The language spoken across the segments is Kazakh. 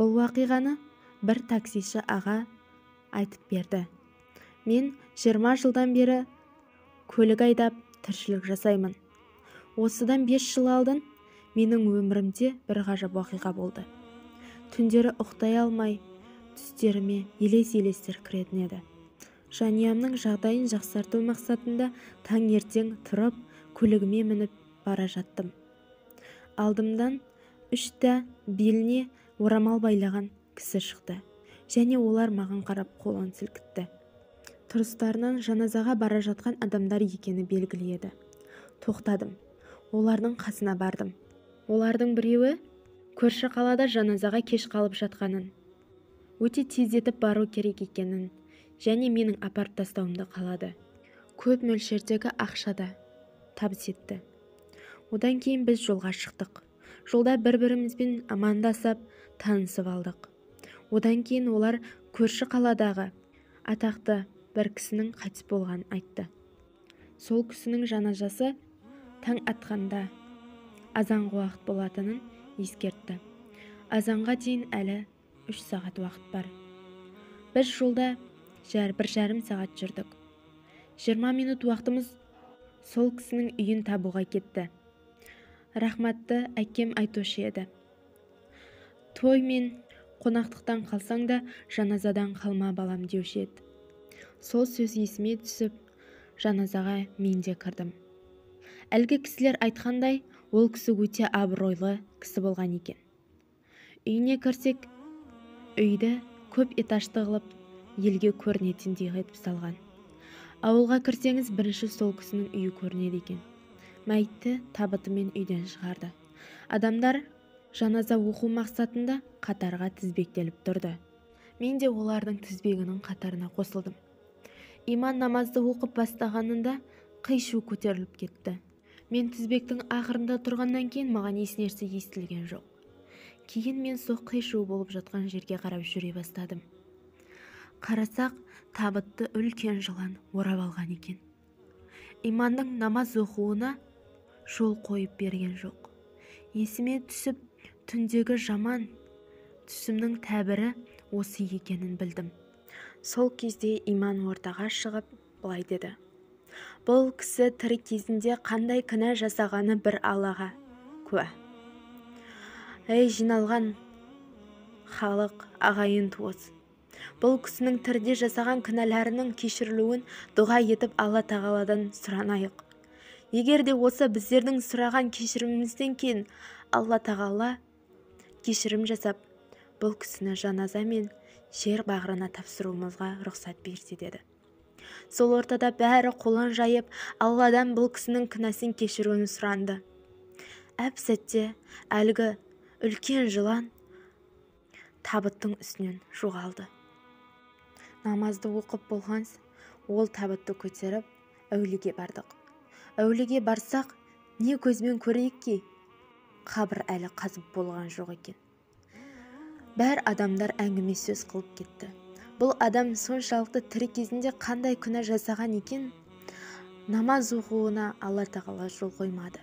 Бұл уақиғаны бір таксиші аға айтып берді. Мен 20 жылдан бері көлік айдап тіршілік жасаймын. Осыдан 5 жыл алдын менің өмірімде бір ғажап уақиға болды. Түндері ұйықтай алмай, түстеріме елес-елестер кіретін еді. Жанұямның жағдайын жақсарту мақсатында таңертең тұрып, көлігіме мініп бара жаттым. Алдымдан 3 беліне орамал байлаған кісі шықты, және олар маған қарап қолын сілкітті. Тұрыстарынан жаназаға бара жатқан адамдар екені белгілі еді. Тоқтадым. Олардың қасына бардым. Олардың біреуі көрші қалада жаназаға кеш қалып жатқанын, өте тездетіп бару керек екенін, және менің апарып тастауымды қалады. Көп мөлшердегі ақшада табыс етті. Одан кейін біз жолға шықтық. Жолда бір-бірімізбен амандасып, танысып алдық. Одан кейін олар көрші қаладағы атақты бір кісінің қайтыс болғанын айтты. Сол кісінің жаназасы таң атқанда азанғы уақыт болатынын ескертті. Азанға дейін әлі 3 сағат уақыт бар. Біз жолда 1,5 сағат жүрдік. 20 минут уақытымыз сол кісінің үйін табуға кетті. Рахматты әкем айтушы еді. Той мен қонақтықтан қалсаң да жаназадан қалма балам деуші еді. Сол сөз есіме түсіп, жаназаға мен де кірдім. Әлгі кісілер айтқандай, ол кісі өте абыройлы кісі болған екен. Үйіне кірсек, үйді көп этажды қылып, елге көрінетіндей етіп салған. Ауылға кірсеңіз, бірінші сол кісінің үйі көрінеді екен. Мәйітті табытымен үйден шығарды. Адамдар жаназа оқу мақсатында қатарға тізбектеліп тұрды. Мен де олардың тізбегінің қатарына қосылдым. Иман намазды оқып бастағанында қишу көтеріліп кетті. Мен тізбектің ақырында тұрғаннан кейін маған ешнәрсе естілген жоқ. Кейін мен сол қишу болып жатқан жерге қарап жүре бастадым. Қарасақ, табытты үлкен жылан орап алған екен. Иманның намаз оқуына жол қойып берген жоқ. Есіме түсіп, түндегі жаман түсімнің тәбірі осы екенін білдім. Сол кезде Иман ортаға шығып, былай деді. Бұл кісі тірі кезінде қандай кінә жасағаны бір Аллаға куә. Ей жиналған халық, ағайын туыс. Бұл кісінің тіріде жасаған кінәләрінің кешірілуін дұға етіп Алла тағаладан сұранайық. Егер де осы біздердің сұраған кешірімімізден кейін Алла тағала кешірім жасап, бұл кісіні жаназа мен жер бағырына тапсыруымызға рұқсат берсе деді. Сол ортада бәрі қолын жайып, Алладан бұл кісінің кінәсін кешіруін сұранды. Әп сәтте әлгі үлкен жылан табыттың үстінен жоғалды. Намазды оқып болған, ол табытты көтеріп, әулиеге бардық. Әулиеге барсақ, не көзбен көрейік ки? Қабір әлі қазып болған жоқ екен. Бәр адамдар әңгіме сөз қылып кетті. Бұл адам соншалықты тірі кезінде қандай күнә жасаған екен? Намаз оқуына Алла тағала жол қоймады.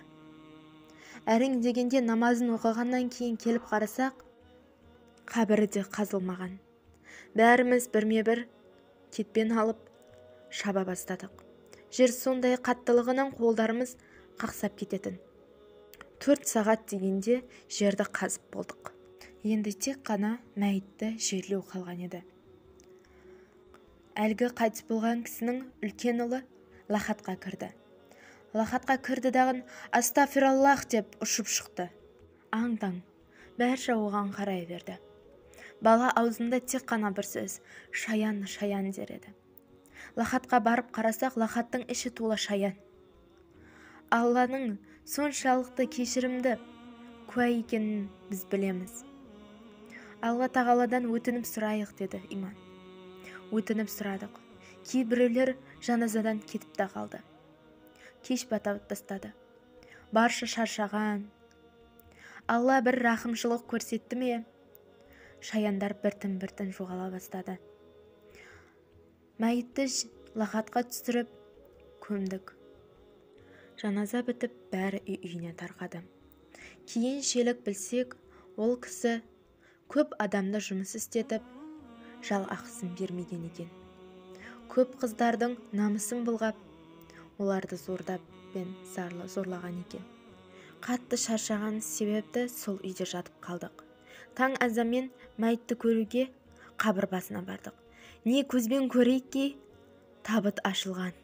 Әрең дегенде намазын оқығаннан кейін келіп қарасақ, қабірі де қазылмаған. Бәріміз бірме-бір кетпен алып шаба бастадық. Жер сондай қаттылығынан қолдарымыз қақсап кететін. 4 сағат дегенде жерді қазып болдық. Енді тек қана мәйітті жерлеу қалған еді. Әлгі қайтыс болған кісінің үлкен ұлы лахатқа кірді. Лахатқа кірді дағын астафираллах деп ұшып шықты. Аң-таң, бәрі оған қарай берді. Бала аузында тек қана бір сөз, шаян, шаян дер еді. Лахатқа барып қарасақ, лахаттың іші толы шаян. Алланың соншалықты кешірімді куә екенін біз білеміз. Алла тағаладан өтініп сұрайық деді Иман. Өтініп сұрадық. Кейбіреулер жаназадан кетіп та қалды. Кеш бата бастады. Барша шаршаған. Алла бір рахымшылық көрсетті ме? Шаяндар біртін-біртін жоғала бастады. Мәйітті лахатқа түсіріп көмдік. Жаназа бітіп, бәрі үйіне тарқады. Кейін шелік білсек, ол кісі Көп адамды жұмыс істетіп, жалақысын бермеген екен. Көп қыздардың намысын былғап, оларды зордап пен зорлаған екен. Қатты шаршаған себепті сол үйде жатып қалдық. Таң азанмен мәйітті көруге қабір басына бардық. Не көзбен көрейік ке, табыт ашылған,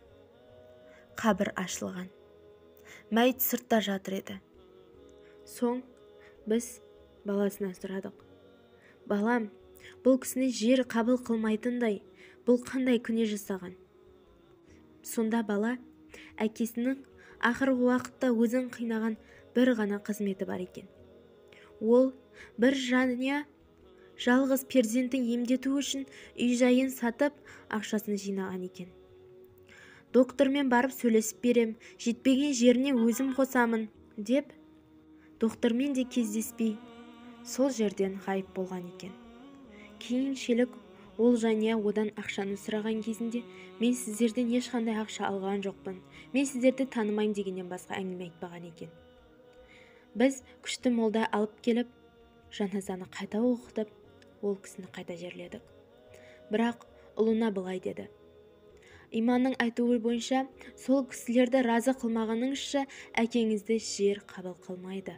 қабір ашылған. Мәйіт сыртта жатыр еді. Соң біз баласына сұрадық. Балам, бұл кісіні жер қабыл қылмайтындай, бұл қандай күнә жасаған? Сонда бала әкесінің ақырғы уақытта өзін қинаған бір ғана қызметі бар екен. Ол бір жанұя жалғыз перзентін емдету үшін үй-жайын сатып, ақшасын жинаған екен. Доктормен барып сөйлесіп берем, жетпеген жеріне өзім қосамын деп, доктормен де кездеспей, сол жерден ғайып болған екен. Кейіншілік ол жанұя одан ақшаны сұраған кезінде, мен сіздерден ешқандай ақша алған жоқпын, мен сіздерді танымаймын дегеннен басқа әңгіме айтпаған екен. Біз күшті молда алып келіп, жаназаны қайта оқытып, ол кісіні қайта жерледік. Бірақ ұлына былай деді: иманның айтуы бойынша, сол кісілерді разы қылмағаныңызша әкеңізді жер қабыл қылмайды.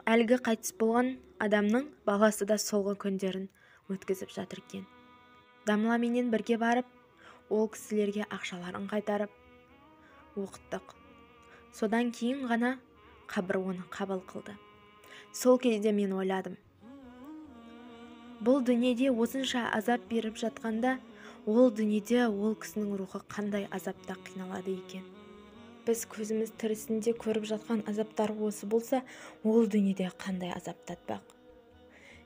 Әлгі қайтыс болған адамның баласы да солғы күндерін өткізіп жатыр екен. Дамламенен бірге барып, ол кісілерге ақшаларын қайтарып оқыттық. Содан кейін ғана қабір оны қабыл қылды. Сол кезде мен ойладым, бұл дүниеде осынша азап беріп жатқанда, ол дүниеде ол кісінің рухы қандай азапта қиналады екен. Біз көзіміз тірісінде көріп жатқан азаптар осы болса, ол дүниеде қандай азаптатпақ.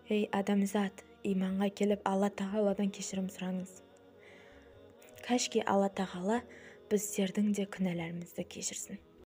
Ей адамзат, иманға келіп Алла тағаладан кешірім сұраңыз. Кәшке Алла тағала біздердің де күнәларымызды кешірсін.